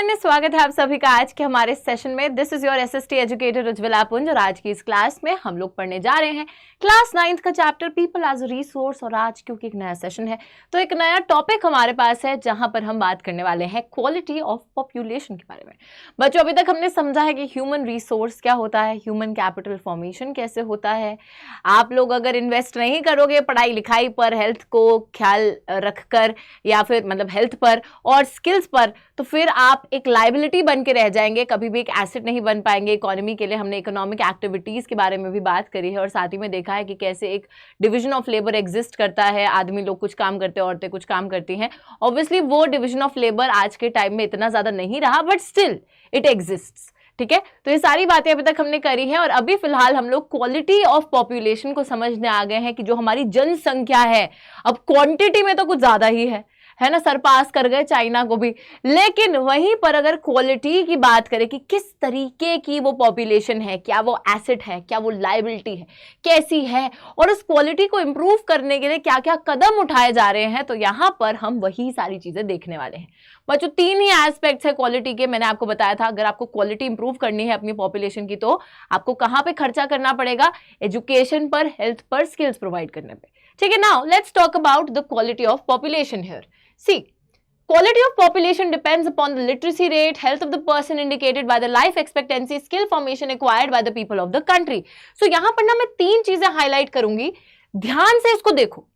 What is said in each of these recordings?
Everyone, स्वागत है आप सभी का आज के हमारे सेशन में। This is your SST educator Ujjwala पुंज और आज की इस क्लास में हम लोग पढ़ने जा रहे हैं क्लास 9th का chapter people as a resource. और आज क्योंकि एक नया सेशन है तो एक नया टॉपिक हमारे पास है जहां पर हम बात करने वाले हैं क्वालिटी ऑफ पॉपुलेशन के बारे में। बच्चों, अभी तक हमने समझा है कि ह्यूमन रिसोर्स क्या होता है, ह्यूमन कैपिटल फॉर्मेशन कैसे होता है। आप लोग अगर इन्वेस्ट नहीं करोगे पढ़ाई लिखाई पर, हेल्थ को ख्याल रखकर या फिर मतलब हेल्थ पर और स्किल्स पर, तो फिर आप एक लाइबिलिटी बन के रह जाएंगे, कभी भी एक एसेट नहीं बन पाएंगे इकोनॉमी के लिए। हमने इकोनॉमिक एक्टिविटीज के बारे में भी बात करी है और साथ ही में देखा है कि कैसे एक डिवीजन ऑफ लेबर एग्जिस्ट करता है। आदमी लोग कुछ काम करते हैं, औरतें कुछ काम करती हैं। ऑब्वियसली वो डिवीजन ऑफ लेबर आज के टाइम में इतना ज्यादा नहीं रहा, बट स्टिल इट एग्जिस्ट्स। ठीक है, तो ये सारी बातें अभी तक हमने करी हैं और अभी फिलहाल हम लोग क्वालिटी ऑफ पॉपुलेशन को समझने आ गए हैं कि जो हमारी जनसंख्या है, अब क्वांटिटी में तो कुछ ज्यादा ही है ना, सरपास कर गए चाइना को भी। लेकिन वहीं पर अगर क्वालिटी की बात करें कि किस तरीके की वो पॉपुलेशन है, क्या वो एसेट है, क्या वो लायबिलिटी है, कैसी है, और उस क्वालिटी को इंप्रूव करने के लिए क्या क्या कदम उठाए जा रहे हैं, तो यहाँ पर हम वही सारी चीजें देखने वाले हैं। बच्चों, 3 ही एस्पेक्ट्स है क्वालिटी के। मैंने आपको बताया था अगर आपको क्वालिटी इंप्रूव करनी है अपनी पॉपुलेशन की तो आपको कहाँ पे खर्चा करना पड़ेगा, एजुकेशन पर, हेल्थ पर, स्किल्स प्रोवाइड करने पे। ठीक है, now let's talk about the quality of population here. See, quality of population depends upon the literacy rate, health of the person indicated by the life expectancy, skill formation acquired by the people of the country. So यहाँ पर ना मैं 3 चीजें highlight करूंगी, ध्यान से इसको देखो।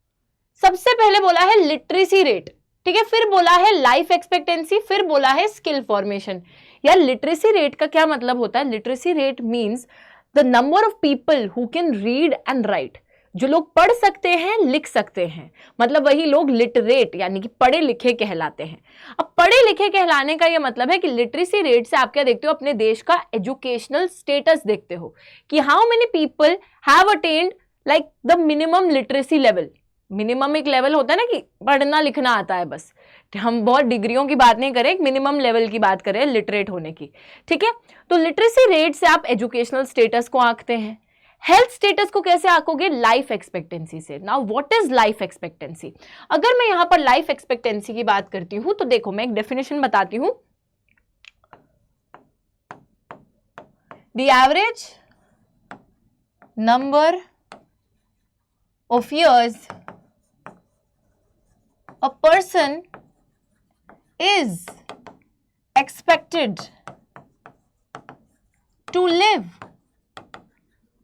सबसे पहले बोला है लिटरेसी रेट, ठीक है, फिर बोला है लाइफ एक्सपेक्टेंसी, फिर बोला है स्किल फॉर्मेशन। यार लिटरेसी रेट का क्या मतलब होता है? Literacy rate means the number of people who can read and right, जो लोग पढ़ सकते हैं, लिख सकते हैं, मतलब वही लोग लिटरेट यानी कि पढ़े लिखे कहलाते हैं। अब पढ़े लिखे कहलाने का यह मतलब है कि लिटरेसी रेट से आप क्या देखते हो? अपने देश का एजुकेशनल स्टेटस देखते हो कि how many people have attend like the minimum literacy level. Minimum एक लेवल होता है ना कि पढ़ना लिखना आता है, बस हम बहुत डिग्रियों की बात नहीं करें, एक मिनिमम लेवल की बात करें लिटरेट होने की। ठीक है, तो लिटरेसी रेट से आप एजुकेशनल स्टेटस को आंकते हैं। हेल्थ स्टेटस को कैसे आंकोगे? लाइफ एक्सपेक्टेंसी से। Now what is life expectancy? अगर मैं यहां पर लाइफ एक्सपेक्टेंसी की बात करती हूं तो देखो मैं एक डेफिनेशन बताती हूं। The average number of years a person is expected to live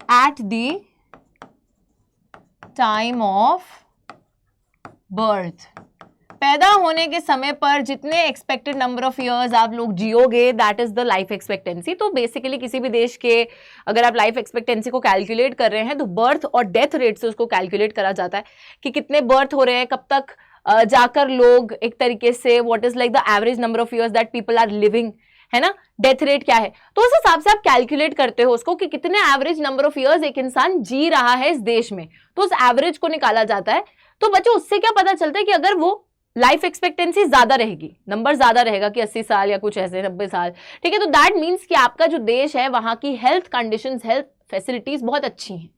at the time of birth, पैदा होने के समय पर जितने एक्सपेक्टेड नंबर ऑफ इयर्स आप लोग जियोगे, that is the life expectancy. तो बेसिकली किसी भी देश के अगर आप लाइफ एक्सपेक्टेंसी को कैलकुलेट कर रहे हैं तो बर्थ और डेथ रेट से उसको कैलकुलेट करा जाता है कि कितने बर्थ हो रहे हैं, कब तक जाकर लोग एक तरीके से what is like the average number of years that people are living, है ना, डेथ रेट क्या है। तो उस हिसाब से आप कैलकुलेट करते हो उसको कि कितने एवरेज नंबर ऑफ इयर्स एक इंसान जी रहा है इस देश में, तो उस एवरेज को निकाला जाता है। तो बच्चों उससे क्या पता चलता है कि अगर वो लाइफ एक्सपेक्टेंसी ज्यादा रहेगी, नंबर ज्यादा रहेगा कि 80 साल या कुछ ऐसे 90 साल, ठीक है, तो दैट मीन्स कि आपका जो देश है वहां की हेल्थ कंडीशंस, हेल्थ फैसिलिटीज बहुत अच्छी हैं।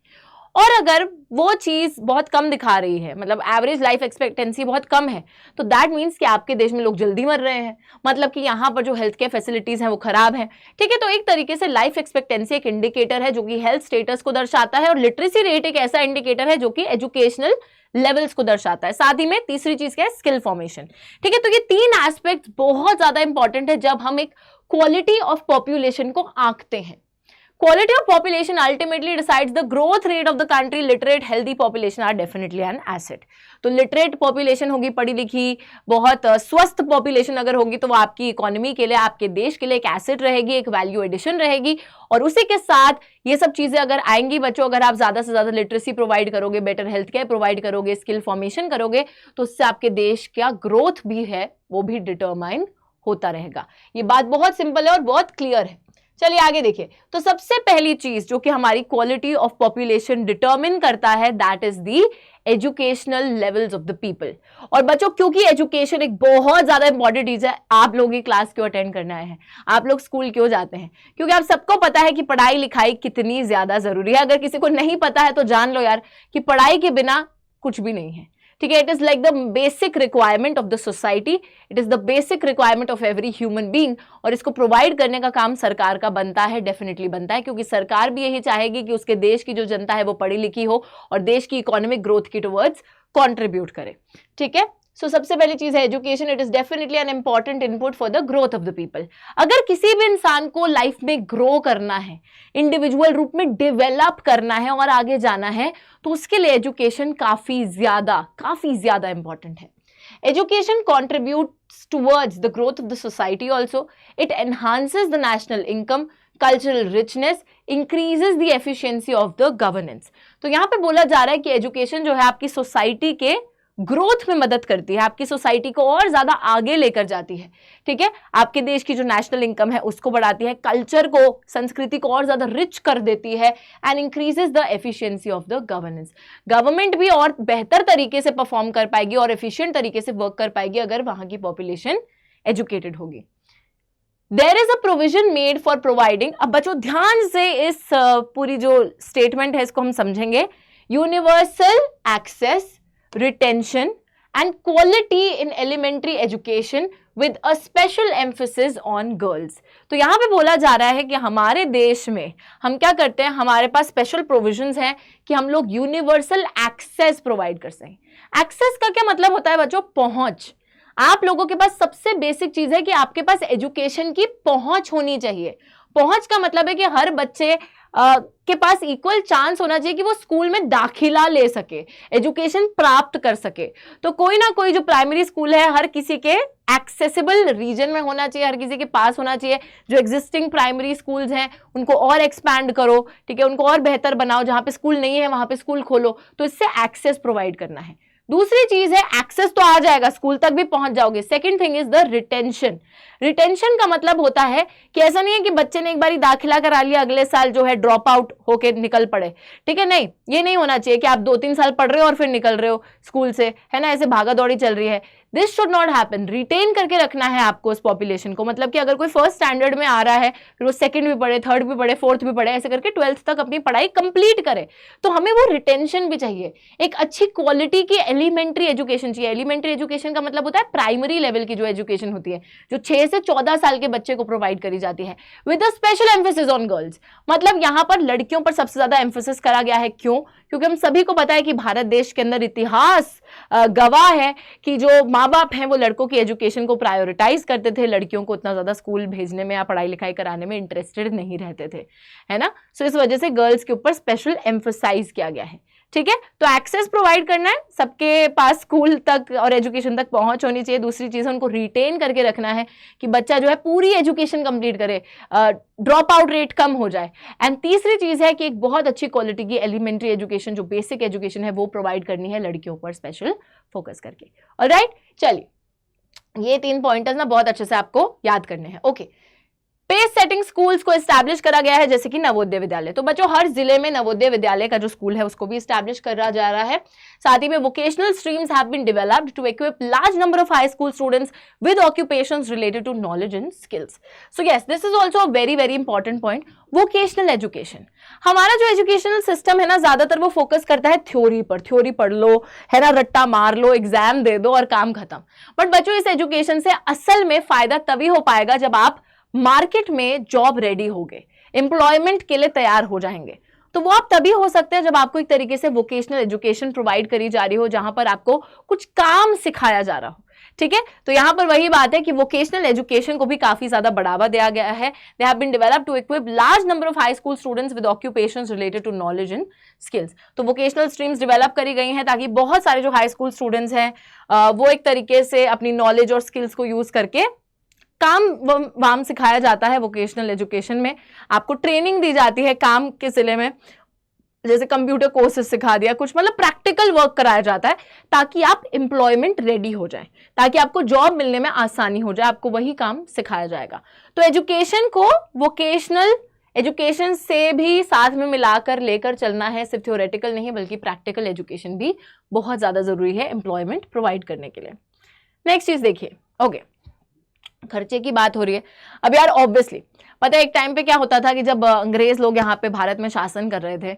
और अगर वो चीज बहुत कम दिखा रही है, मतलब एवरेज लाइफ एक्सपेक्टेंसी बहुत कम है, तो दैट मीन्स कि आपके देश में लोग जल्दी मर रहे हैं, मतलब कि यहाँ पर जो हेल्थ केयर फैसिलिटीज हैं वो खराब हैं। ठीक है, तो एक तरीके से लाइफ एक्सपेक्टेंसी एक इंडिकेटर है जो कि हेल्थ स्टेटस को दर्शाता है और लिटरेसी रेट एक ऐसा इंडिकेटर है जो कि एजुकेशनल लेवल्स को दर्शाता है। साथ ही में तीसरी चीज क्या है? Skill formation. ठीक है, तो ये 3 एस्पेक्ट बहुत ज्यादा इंपॉर्टेंट है जब हम एक क्वालिटी ऑफ पॉपुलेशन को आंकते हैं। Quality of population ultimately decides the growth rate of the country. Literate, healthy population are definitely an asset. तो literate population होगी, पढ़ी लिखी, बहुत स्वस्थ population अगर होगी तो वो आपकी इकोनॉमी के लिए, आपके देश के लिए एक एसेट रहेगी, एक वैल्यू एडिशन रहेगी। और उसी के साथ ये सब चीजें अगर आएंगी बच्चों, अगर आप ज्यादा से ज्यादा लिटरेसी प्रोवाइड करोगे, बेटर हेल्थ केयर प्रोवाइड करोगे, स्किल फॉर्मेशन करोगे, तो उससे आपके देश का ग्रोथ भी है वो भी डिटरमाइन होता रहेगा। ये बात बहुत सिंपल है और बहुत क्लियर है। चलिए आगे देखिए, तो सबसे पहली चीज जो कि हमारी क्वालिटी ऑफ पॉपुलेशन डिटरमिन करता है that is the educational levels of the people. और बच्चों क्योंकि एजुकेशन एक बहुत ज्यादा इंपॉर्टेंट चीज है, आप लोग ये क्लास क्यों अटेंड करना है, आप लोग स्कूल क्यों जाते हैं? क्योंकि आप सबको पता है कि पढ़ाई लिखाई कितनी ज्यादा जरूरी है। अगर किसी को नहीं पता है तो जान लो यार कि पढ़ाई के बिना कुछ भी नहीं है। ठीक है, it is like the basic requirement of the society, it is the basic requirement of every human being, और इसको प्रोवाइड करने का काम सरकार का बनता है, डेफिनेटली बनता है, क्योंकि सरकार भी यही चाहेगी कि उसके देश की जो जनता है वो पढ़ी लिखी हो और देश की इकोनॉमिक ग्रोथ की टुवर्ड्स कॉन्ट्रीब्यूट करे। ठीक है, सो सबसे पहली चीज है education, it is definitely an important input for the growth of the people. अगर किसी भी इंसान को लाइफ में ग्रो करना है, इंडिविजुअल रूप में डेवलप करना है और आगे जाना है, तो उसके लिए एजुकेशन काफी ज्यादा इंपॉर्टेंट है। Education contributes towards the growth of the society also, it enhances the national income, cultural richness, increases the efficiency of the governance. तो यहां पे बोला जा रहा है कि एजुकेशन जो है आपकी सोसाइटी के ग्रोथ में मदद करती है, आपकी सोसाइटी को और ज्यादा आगे लेकर जाती है। ठीक है, आपके देश की जो नेशनल इनकम है उसको बढ़ाती है, कल्चर को, संस्कृति को और ज्यादा रिच कर देती है, and increases the efficiency of the governance. Government भी और बेहतर तरीके से परफॉर्म कर पाएगी और एफिशिएंट तरीके से वर्क कर पाएगी अगर वहां की पॉपुलेशन एजुकेटेड होगी। There is a provision made for providing, अब बच्चों ध्यान से इस पूरी जो स्टेटमेंट है इसको हम समझेंगे, universal access, retention and quality in elementary education with a special emphasis on girls। तो यहां पे बोला जा रहा है कि हमारे देश में हम क्या करते हैं, हमारे पास स्पेशल प्रोविजंस हैं कि हम लोग यूनिवर्सल एक्सेस प्रोवाइड कर सकें। एक्सेस का क्या मतलब होता है बच्चों? पहुंच। आप लोगों के पास सबसे बेसिक चीज है कि आपके पास एजुकेशन की पहुंच होनी चाहिए। पहुंच का मतलब है कि हर बच्चे के पास इक्वल चांस होना चाहिए कि वो स्कूल में दाखिला ले सके, एजुकेशन प्राप्त कर सके। तो कोई ना कोई जो प्राइमरी स्कूल है हर किसी के एक्सेसिबल रीजन में होना चाहिए, हर किसी के पास होना चाहिए। जो एग्जिस्टिंग प्राइमरी स्कूल्स हैं उनको और एक्सपैंड करो, ठीक है, उनको और बेहतर बनाओ, जहां पे स्कूल नहीं है वहां पे स्कूल खोलो, तो इससे एक्सेस प्रोवाइड करना है। दूसरी चीज है एक्सेस तो आ जाएगा, स्कूल तक भी पहुंच जाओगे। Second thing is the retention. Retention का मतलब होता है कि ऐसा नहीं है कि बच्चे ने एक बार दाखिला करा लिया, अगले साल जो है ड्रॉप आउट होके निकल पड़े। ठीक है, नहीं, ये नहीं होना चाहिए कि आप 2-3 साल पढ़ रहे हो और फिर निकल रहे हो स्कूल से, है ना, ऐसे भागा दौड़ी चल रही है। This should not happen. Retain करके रखना है आपको उस पॉपुलेशन को, मतलब कि अगर कोई फर्स्ट स्टैंडर्ड में आ रहा है फिर वो सेकंड भी पढ़े, थर्ड भी पढ़े, फोर्थ भी पढ़े, ऐसे करके 12th तक अपनी पढ़ाई कंप्लीट करे, तो हमें वो रिटेंशन भी चाहिए। एक अच्छी क्वालिटी की एलिमेंट्री एजुकेशन चाहिए। एलिमेंट्री एजुकेशन का मतलब होता है प्राइमरी लेवल की जो एजुकेशन होती है, जो 6 से 14 साल के बच्चे को प्रोवाइड करी जाती है, with a special emphasis on girls. मतलब यहां पर लड़कियों पर सबसे ज्यादा एम्फेसिस करा गया है। क्यों? क्योंकि हम सभी को पता है कि भारत देश के अंदर इतिहास गवाह है कि जो माँ बाप हैं वो लड़कों की एजुकेशन को प्रायोरिटाइज करते थे, लड़कियों को उतना ज्यादा स्कूल भेजने में या पढ़ाई लिखाई कराने में इंटरेस्टेड नहीं रहते थे, है ना। सो इस वजह से गर्ल्स के ऊपर स्पेशल एम्फसाइज किया गया है। ठीक है, तो एक्सेस प्रोवाइड करना है, सबके पास स्कूल तक और एजुकेशन तक पहुंच होनी चाहिए। दूसरी चीज है उनको रिटेन करके रखना है कि बच्चा जो है पूरी एजुकेशन कंप्लीट करे, ड्रॉप आउट रेट कम हो जाए। एंड तीसरी चीज है कि एक बहुत अच्छी क्वालिटी की एलिमेंट्री एजुकेशन, जो बेसिक एजुकेशन है वो प्रोवाइड करनी है लड़कियों पर स्पेशल फोकस करके। ऑलराइट, चलिए ये 3 पॉइंटर्स ना बहुत अच्छे से आपको याद करने हैं। ओके, पेस सेटिंग स्कूल्स को एस्टैब्लिश करा गया है, जैसे कि नवोदय विद्यालय। तो बच्चों हर जिले में नवोदय विद्यालय का जो स्कूल है उसको भी एस्टैब्लिश करा जा रहा है। साथ ही में vocational streams have been developed to equip large number of high school students with occupations related to knowledge and skills. So yes, this is also a very very important point. Vocational education, हमारा जो educational system है ना, ज्यादातर वो focus करता है theory पर, theory पढ़ लो, है ना, रट्टा मार लो, एग्जाम दे दो और काम खत्म। बट बच्चों इस एजुकेशन से असल में फायदा तभी हो पाएगा जब आप मार्केट में जॉब रेडी हो गए, एम्प्लॉयमेंट के लिए तैयार हो जाएंगे। तो वो आप तभी हो सकते हैं जब आपको एक तरीके से वोकेशनल एजुकेशन प्रोवाइड करी जा रही हो, जहां पर आपको कुछ काम सिखाया जा रहा हो। ठीक है, तो यहां पर वही बात है कि वोकेशनल एजुकेशन को भी काफी ज्यादा बढ़ावा दिया गया है। They have been developed to equip large number of high school students with occupations related to knowledge and skills. तो वोकेशनल स्ट्रीम्स डेवलप करी गई हैं ताकि बहुत सारे जो हाई स्कूल स्टूडेंट्स हैं वो एक तरीके से अपनी नॉलेज और स्किल्स को यूज करके काम वाम सिखाया जाता है। वोकेशनल एजुकेशन में आपको ट्रेनिंग दी जाती है काम के सिले में, जैसे कंप्यूटर कोर्सेस सिखा दिया, कुछ मतलब प्रैक्टिकल वर्क कराया जाता है ताकि आप एम्प्लॉयमेंट रेडी हो जाए, ताकि आपको जॉब मिलने में आसानी हो जाए, आपको वही काम सिखाया जाएगा। तो एजुकेशन को वोकेशनल एजुकेशन से भी साथ में मिलाकर लेकर चलना है, सिर्फ थ्योरेटिकल नहीं बल्कि प्रैक्टिकल एजुकेशन भी बहुत ज्यादा जरूरी है एम्प्लॉयमेंट प्रोवाइड करने के लिए। नेक्स्ट चीज देखिए, ओके, खर्चे की बात हो रही है। अब यार ऑब्वियसली पता है एक टाइम पे क्या होता था कि जब अंग्रेज लोग यहाँ पे भारत में शासन कर रहे थे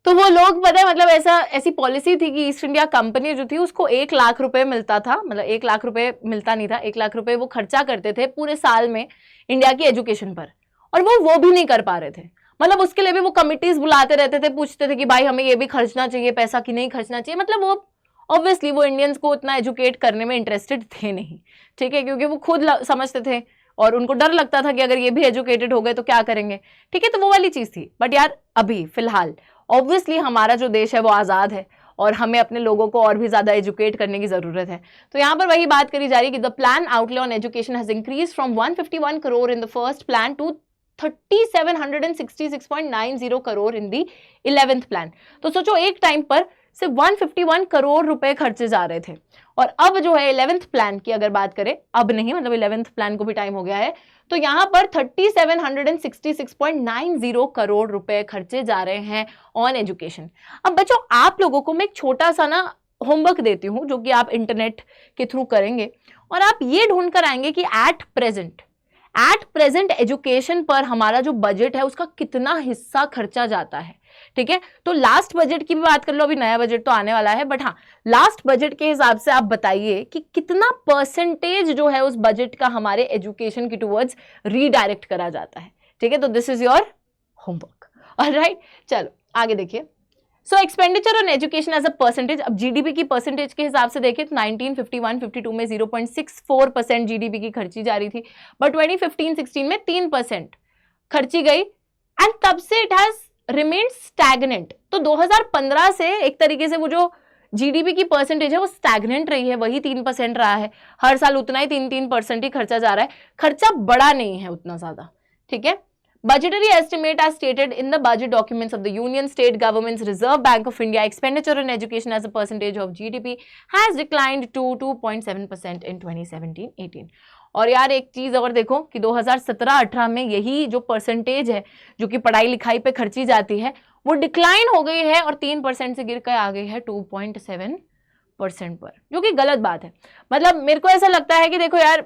तो वो लोग पता है मतलब ऐसी पॉलिसी थी कि ईस्ट इंडिया कंपनी जो थी उसको 1 लाख रुपए मिलता था, मतलब 1 लाख रुपए मिलता नहीं था, 1 लाख रुपए वो खर्चा करते थे पूरे साल में इंडिया की एजुकेशन पर, और वो भी नहीं कर पा रहे थे। मतलब उसके लिए भी वो कमिटीज बुलाते रहते थे, पूछते थे कि भाई हमें ये भी खर्चना चाहिए पैसा कि नहीं खर्चना चाहिए। मतलब वो ऑब्वियसली वो इंडियंस को उतना एजुकेट करने में इंटरेस्टेड थे नहीं, ठीक है, क्योंकि वो खुद समझते थे और उनको डर लगता था कि अगर ये भी एजुकेटेड हो गए तो क्या करेंगे, ठीक है, तो वो वाली चीज थी। बट यार अभी फिलहाल ऑब्वियसली हमारा जो देश है वो आजाद है और हमें अपने लोगों को और भी ज्यादा एजुकेट करने की जरूरत है। तो यहाँ पर वही बात करी जा रही है कि the plan outlay on education has increase from 151 crore in the first plan to 3766.90 crore in the 11th plan. तो सोचो एक टाइम पर सिर्फ 151 करोड़ रुपए खर्चे जा रहे थे, और अब जो है 11th प्लान की अगर बात करें, अब नहीं मतलब 11th प्लान को भी टाइम हो गया है, तो यहां पर 3766.90 करोड़ रुपए खर्चे जा रहे हैं ऑन एजुकेशन। अब बच्चों आप लोगों को मैं एक छोटा सा ना होमवर्क देती हूं जो कि आप इंटरनेट के थ्रू करेंगे, और आप ये ढूंढ कर आएंगे कि एट प्रेजेंट एजुकेशन पर हमारा जो बजट है उसका कितना हिस्सा खर्चा जाता है, ठीक है। तो लास्ट बजट की भी बात कर लो, अभी नया बजट तो आने वाला है, बट हाँ लास्ट बजट के हिसाब से आप बताइए कि कितना परसेंटेज जो है उस बजट का हमारे एजुकेशन की टुवर्ड्स रीडायरेक्ट करा जाता है, ठीक है। तो this is your homework, alright. चलो आगे देखिए। So expenditure on education as a percentage, अब जीडीपी की परसेंटेज के हिसाब से देखें तो 1951-52 में 0.64% जीडीपी की खर्ची जा रही थी, बट 2015-16 में 3% खर्ची गई, एंड तब से इट हैज रिमेन्ड स्टैग्नेंट। तो 2015 से एक तरीके से वो जो जीडीपी की परसेंटेज है वो स्टैग्नेंट रही है, वही 3% रहा है, हर साल उतना ही 3% ही खर्चा जा रहा है, खर्चा बड़ा नहीं है उतना ज्यादा, ठीक है। Budgetary estimate as stated in the budget documents of the Union, State Governments, Reserve Bank of India, expenditure on education as a percentage of GDP has declined to 2.7% in 2017-18. और यार एक चीज और देखो कि 2017-18 में यही जो परसेंटेज है जो कि पढ़ाई लिखाई पे खर्ची जाती है वो डिक्लाइन हो गई है और 3% से गिर कर आ गई है 2.7% पर, जो कि गलत बात है। मतलब मेरे को ऐसा लगता है कि देखो यार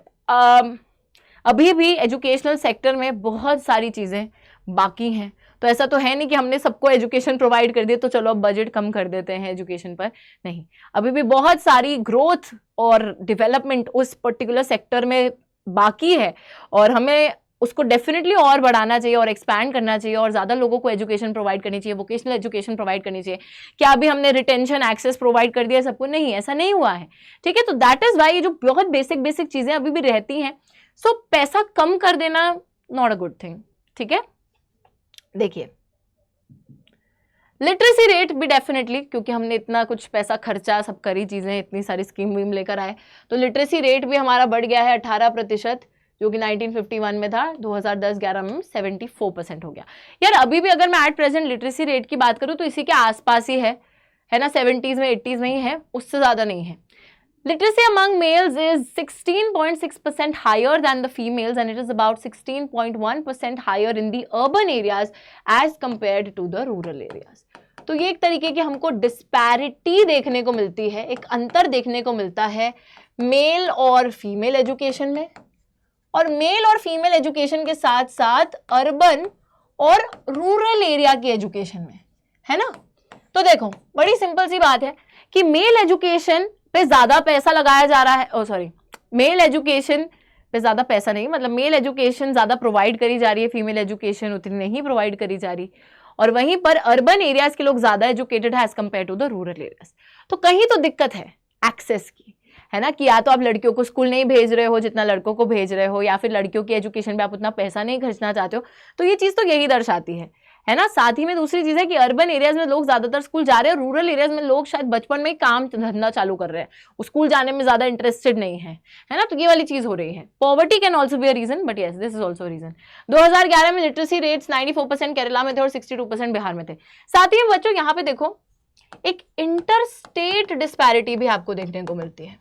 अभी भी एजुकेशनल सेक्टर में बहुत सारी चीज़ें बाकी हैं, तो ऐसा तो है नहीं कि हमने सबको एजुकेशन प्रोवाइड कर दिया तो चलो अब बजट कम कर देते हैं एजुकेशन पर, नहीं, अभी भी बहुत सारी ग्रोथ और डेवलपमेंट उस पर्टिकुलर सेक्टर में बाकी है और हमें उसको डेफिनेटली और बढ़ाना चाहिए और एक्सपैंड करना चाहिए और ज़्यादा लोगों को एजुकेशन प्रोवाइड करनी चाहिए, वोकेशनल एजुकेशन प्रोवाइड करनी चाहिए। क्या अभी हमने रिटेंशन एक्सेस प्रोवाइड कर दिया सबको? नहीं, ऐसा नहीं हुआ है, ठीक है। तो दैट इज़ वाई जो बहुत बेसिक चीज़ें अभी भी रहती हैं, सो पैसा कम कर देना नॉट अ गुड थिंग, ठीक है। देखिए लिटरेसी रेट भी डेफिनेटली, क्योंकि हमने इतना कुछ पैसा खर्चा सब करी चीजें, इतनी सारी स्कीम वीम लेकर आए, तो लिटरेसी रेट भी हमारा बढ़ गया है 18%, जो कि 1951 में था, 2010-11 में 74% हो गया। यार अभी भी अगर मैं एट प्रेजेंट लिटरेसी रेट की बात करूं तो इसी के आसपास ही है ना, 70s में 80s में ही है, उससे ज्यादा नहीं है। Literacy among males is 16.6% higher than the females, and it is about 16.1% higher in the urban areas as compared to the rural areas. तो ये एक तरीके की हमको डिस्पैरिटी देखने को मिलती है, एक अंतर देखने को मिलता है मेल और फीमेल एजुकेशन में, और मेल और फीमेल एजुकेशन के साथ साथ अर्बन और रूरल एरिया की एजुकेशन में, है ना। तो देखो बड़ी सिंपल सी बात है कि मेल एजुकेशन पे ज्यादा पैसा लगाया जा रहा है, मेल एजुकेशन पे ज्यादा पैसा नहीं, मतलब मेल एजुकेशन ज्यादा प्रोवाइड करी जा रही है, फीमेल एजुकेशन उतनी नहीं प्रोवाइड करी जा रही, और वहीं पर अर्बन एरियाज के लोग ज्यादा एजुकेटेड है as compare to the rural areas. तो कहीं तो दिक्कत है एक्सेस की, है ना, कि या तो आप लड़कियों को स्कूल नहीं भेज रहे हो जितना लड़कों को भेज रहे हो, या फिर लड़कियों की एजुकेशन पे आप उतना पैसा नहीं खर्चना चाहते हो, तो ये चीज तो यही दर्शाती है ना। साथ ही में दूसरी चीज है कि अर्बन एरियाज में लोग ज्यादातर स्कूल जा रहे हैं, रूरल एरियाज में लोग शायद बचपन में ही काम धंधा चालू कर रहे हैं, स्कूल जाने में ज्यादा इंटरेस्टेड नहीं है ना। तो ये वाली चीज हो रही है। Poverty can also be a reason, but yes this is also reason. 2011 में लिटरेसी रेट्स 94% केरला में थे और 62% बिहार में थे। साथ ही में बच्चों यहाँ पे देखो एक इंटर स्टेट डिस्पैरिटी भी आपको देखने को मिलती है।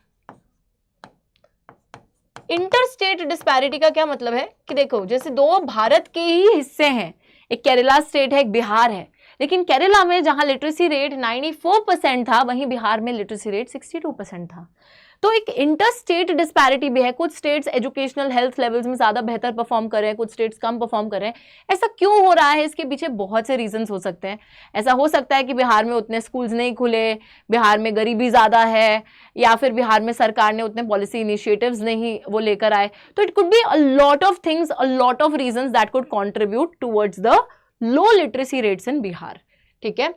इंटर स्टेट डिस्पैरिटी का क्या मतलब है कि देखो जैसे दो भारत के ही हिस्से हैं, एक केरला स्टेट है एक बिहार है, लेकिन केरला में जहां लिटरेसी रेट 94% था वहीं बिहार में लिटरेसी रेट 62% था। तो एक इंटर स्टेट डिस्पैरिटी भी है, कुछ स्टेट्स एजुकेशनल हेल्थ लेवल्स में ज़्यादा बेहतर परफॉर्म कर रहे हैं, कुछ स्टेट्स कम परफॉर्म कर रहे हैं। ऐसा क्यों हो रहा है, इसके पीछे बहुत से रीजंस हो सकते हैं। ऐसा हो सकता है कि बिहार में उतने स्कूल्स नहीं खुले, बिहार में गरीबी ज़्यादा है, या फिर बिहार में सरकार ने उतने पॉलिसी इनिशिएटिव्स नहीं वो लेकर आए। तो it could be a lot of things, a lot of reasons that could contribute towards the low literacy rates इन बिहार। ठीक है,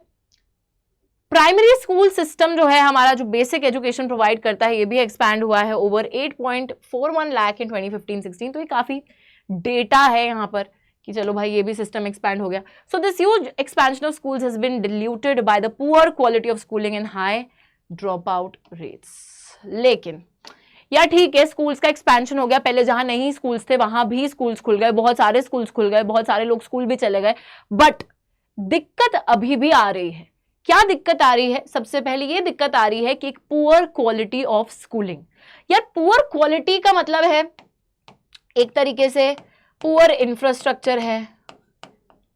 प्राइमरी स्कूल सिस्टम जो है हमारा, जो बेसिक एजुकेशन प्रोवाइड करता है, ये भी एक्सपैंड हुआ है ओवर 8.41 लाख इन 2015-16। तो ये काफी डेटा है यहाँ पर कि चलो भाई ये भी सिस्टम एक्सपैंड हो गया। So this huge expansion of schools has been diluted by the poor quality of schooling and high drop out rates. लेकिन या ठीक है, स्कूल्स का एक्सपेंशन हो गया, पहले जहां नहीं स्कूल्स थे वहां भी स्कूल्स खुल गए, बहुत सारे स्कूल्स खुल गए, बहुत सारे लोग स्कूल भी चले गए, बट दिक्कत अभी भी आ रही है। क्या दिक्कत आ रही है? सबसे पहले ये दिक्कत आ रही है कि एक पुअर क्वालिटी ऑफ स्कूलिंग। यार पुअर क्वालिटी का मतलब है एक तरीके से पुअर इंफ्रास्ट्रक्चर है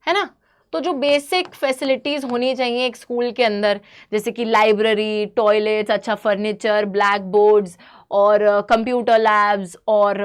ना। तो जो बेसिक फैसिलिटीज होनी चाहिए एक स्कूल के अंदर, जैसे कि लाइब्रेरी, टॉयलेट्स, अच्छा फर्नीचर, ब्लैक बोर्ड्स और कंप्यूटर लैब्स और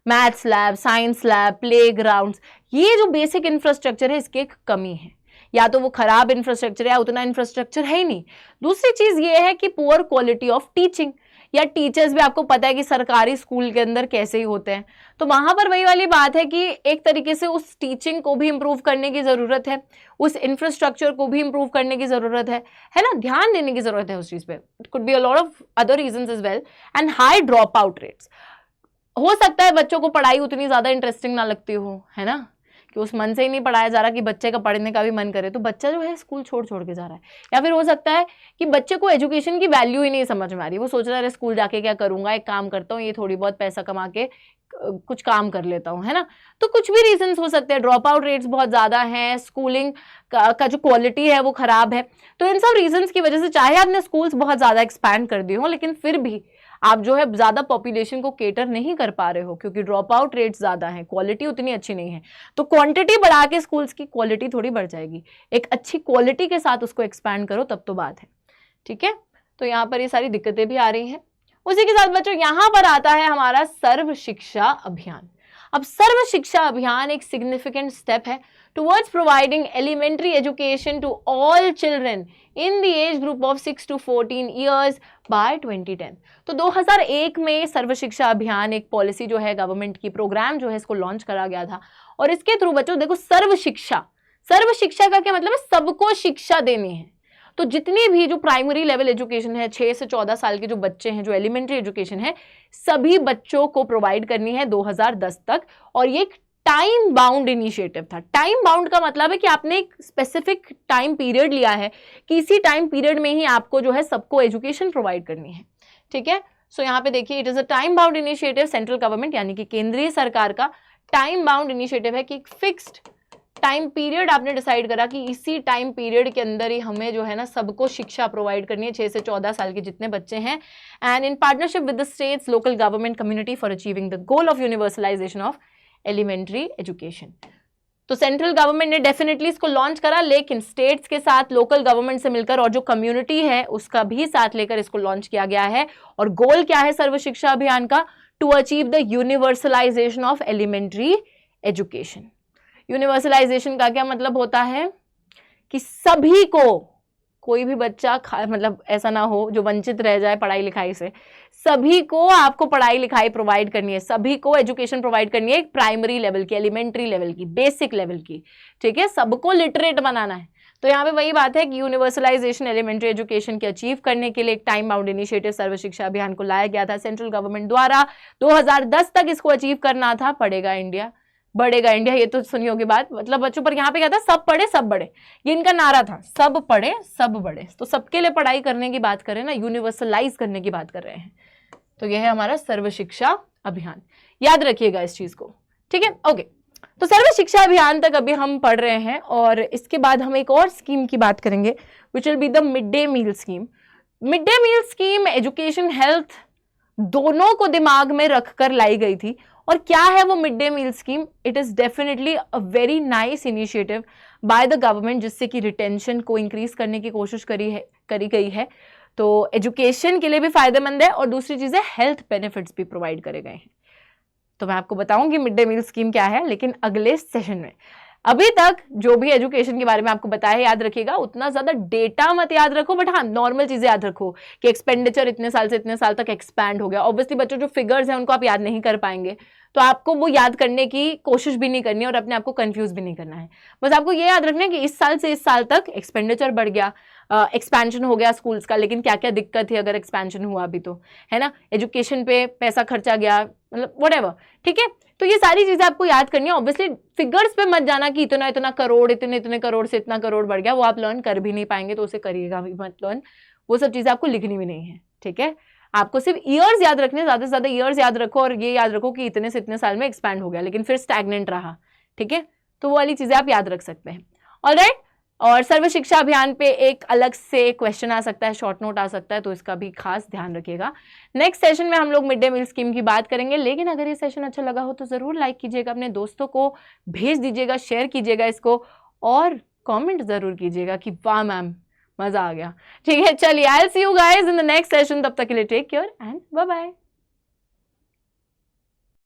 maths lab, science lab, playgrounds, ये जो बेसिक इंफ्रास्ट्रक्चर है इसकी एक कमी है। या तो वो खराब इंफ्रास्ट्रक्चर है, उतना इंफ्रास्ट्रक्चर है ही नहीं। दूसरी चीज ये है कि पुअर क्वालिटी ऑफ टीचिंग, या टीचर्स भी आपको पता है कि सरकारी स्कूल के अंदर कैसे ही होते हैं। तो वहां पर वही वाली बात है कि एक तरीके से उस टीचिंग को भी इंप्रूव करने की जरूरत है, उस इंफ्रास्ट्रक्चर को भी इंप्रूव करने की जरूरत है ना, ध्यान देने की जरूरत है उस चीज पे। It could be a lot of other reasons as well. And high drop out rates, हो सकता है बच्चों को पढ़ाई उतनी ज्यादा इंटरेस्टिंग ना लगती हो, है ना, कि उस मन से ही नहीं पढ़ाया जा रहा कि बच्चे का पढ़ने का भी मन करे, तो बच्चा जो है स्कूल छोड़ छोड़ के जा रहा है। या फिर हो सकता है कि बच्चे को एजुकेशन की वैल्यू ही नहीं समझ में आ रही, वो सोच रहा है स्कूल जाके क्या करूंगा, एक काम करता हूँ, ये थोड़ी बहुत पैसा कमा के कुछ काम कर लेता हूँ, है ना। तो कुछ भी रीजंस हो सकते हैं। ड्रॉप आउट रेट्स बहुत ज्यादा हैं, स्कूलिंग का जो क्वालिटी है वो खराब है। तो इन सब रीजंस की वजह से चाहे आपने स्कूल्स बहुत ज्यादा एक्सपैंड कर दिए हो, लेकिन फिर भी आप जो है ज्यादा पॉपुलेशन को केटर नहीं कर पा रहे हो, क्योंकि ड्रॉप आउट रेट्स ज्यादा हैं, क्वालिटी उतनी अच्छी नहीं है। तो क्वांटिटी बढ़ा के स्कूल्स की क्वालिटी थोड़ी बढ़ जाएगी, एक अच्छी क्वालिटी के साथ उसको एक्सपैंड करो तब तो बात है। ठीक है, तो यहाँ पर ये सारी दिक्कतें भी आ रही हैं। उसी के साथ बच्चों यहाँ पर आता है हमारा सर्व शिक्षा अभियान। अब सर्व शिक्षा अभियान एक सिग्निफिकेंट स्टेप है towards providing elementary education to all children in the age group of 6 to 14 years by 2010। तो 2001 में सर्व शिक्षा अभियान एक पॉलिसी जो है गवर्नमेंट की, प्रोग्राम जो है इसको लॉन्च करा गया था। और इसके थ्रू बच्चों देखो सर्व शिक्षा का क्या मतलब है? सबको शिक्षा देनी है। तो जितनी भी जो प्राइमरी लेवल एजुकेशन है, 6 से 14 साल के जो बच्चे हैं, जो एलिमेंट्री एजुकेशन है, सभी बच्चों को प्रोवाइड करनी है 2010 तक। और ये एक टाइम बाउंड इनिशिएटिव था। टाइम बाउंड का मतलब है कि आपने एक स्पेसिफिक टाइम पीरियड लिया है कि इसी टाइम पीरियड में ही आपको जो है सबको एजुकेशन प्रोवाइड करनी है। ठीक है, सो यहाँ पे देखिए it is a time bound initiative, central government यानी कि केंद्रीय सरकार का टाइम बाउंड इनिशिएटिव है कि एक फिक्स्ड टाइम पीरियड आपने डिसाइड करा कि इसी टाइम पीरियड के अंदर ही हमें जो है ना सबको शिक्षा प्रोवाइड करनी है, 6 से 14 साल के जितने बच्चे हैं। And in partnership with the states, local government community for achieving the goal of universalization of elementary education. तो सेंट्रल गवर्नमेंट ने डेफिनेटली इसको लॉन्च करा, लेकिन स्टेट्स के साथ, लोकल गवर्नमेंट से मिलकर और जो कम्युनिटी है उसका भी साथ लेकर इसको लॉन्च किया गया है। और गोल क्या है सर्व शिक्षा अभियान का? To achieve the universalization of elementary education. Universalization का क्या मतलब होता है? कि सभी को, कोई भी बच्चा मतलब ऐसा ना हो जो वंचित रह जाए पढ़ाई लिखाई से। सभी को आपको पढ़ाई लिखाई प्रोवाइड करनी है, सभी को एजुकेशन प्रोवाइड करनी है, एक प्राइमरी लेवल की, एलिमेंट्री लेवल की, बेसिक लेवल की। ठीक है, सबको लिटरेट बनाना है। तो यहाँ पे वही बात है कि यूनिवर्सलाइजेशन एलिमेंट्री एजुकेशन के अचीव करने के लिए एक टाइम बाउंड इनिशिएटिव सर्व शिक्षा अभियान को लाया गया था सेंट्रल गवर्नमेंट द्वारा। 2010 तक इसको अचीव करना था। पढ़ेगा इंडिया, बढ़ेगा इंडिया, ये तो सुनी होगी बात। मतलब बच्चों पर यहाँ पे क्या था? सब पढ़े सब बढ़े, ये इनका नारा था, सब पढ़े सब बढ़े। तो सबके लिए पढ़ाई करने की बात कर रहे हैं ना, यूनिवर्सलाइज करने की बात कर रहे हैं। तो यह है हमारा सर्व शिक्षा अभियान, याद रखिएगा इस चीज को। ठीक है, ओके। तो सर्व शिक्षा अभियान तक अभी हम पढ़ रहे हैं और इसके बाद हम एक और स्कीम की बात करेंगे, which will be the mid day meal scheme. Mid day meal scheme education health दोनों को दिमाग में रखकर लाई गई थी। और क्या है वो mid day meal scheme? It is definitely a very nice initiative by the government, जिससे कि रिटेंशन को इंक्रीज करने की कोशिश करी गई है। तो एजुकेशन के लिए भी फायदेमंद है और दूसरी चीज़ है हेल्थ बेनिफिट्स भी प्रोवाइड करे गए हैं। तो मैं आपको बताऊंगी मिड डे मील स्कीम क्या है, लेकिन अगले सेशन में। अभी तक जो भी एजुकेशन के बारे में आपको बताया, याद रखिएगा, उतना ज्यादा डेटा मत याद रखो, बट हाँ नॉर्मल चीजें याद रखो कि एक्सपेंडिचर इतने साल से इतने साल तक एक्सपैंड हो गया। ऑब्वियसली बच्चों जो फिगर्स हैं उनको आप याद नहीं कर पाएंगे, तो आपको वो याद करने की कोशिश भी नहीं करनी और अपने आप को कंफ्यूज भी नहीं करना है। बस आपको ये याद रखना है कि इस साल से इस साल तक एक्सपेंडिचर बढ़ गया, एक्सपेंशन हो गया स्कूल्स का, लेकिन क्या क्या दिक्कत थी अगर एक्सपेंशन हुआ भी तो, है ना, एजुकेशन पे पैसा खर्चा गया, मतलब व्हाटएवर, ठीक है। तो ये सारी चीजें आपको याद करनी है। ऑब्वियसली फिगर्स पे मत जाना कि इतना इतना करोड़, इतने इतने करोड़ से इतना करोड़ बढ़ गया, वो आप लर्न कर भी नहीं पाएंगे, तो उसे करिएगा भी मत लर्न, वो सब चीजें आपको लिखनी भी नहीं है, ठीक है। आपको सिर्फ ईयर्स याद रखने, ज्यादा से ज्यादा ईयर्स याद रखो और ये याद रखो कि इतने से इतने साल में एक्सपैंड हो गया लेकिन फिर स्टैग्नेंट रहा, ठीक है। तो वो वाली चीजें आप याद रख सकते हैं। ऑलराइट, और सर्व शिक्षा अभियान पे एक अलग से क्वेश्चन आ सकता है, शॉर्ट नोट आ सकता है, तो इसका भी खास ध्यान रखिएगा। नेक्स्ट सेशन में हम लोग मिड डे मील स्कीम की बात करेंगे, लेकिन अगर ये सेशन अच्छा लगा हो तो जरूर लाइक कीजिएगा, अपने दोस्तों को भेज दीजिएगा, शेयर कीजिएगा इसको, और कमेंट जरूर कीजिएगा कि वाह मैम मजा आ गया, ठीक है। चलिए, I will see you guys in the next session, तब तक के लिए take care and bye bye.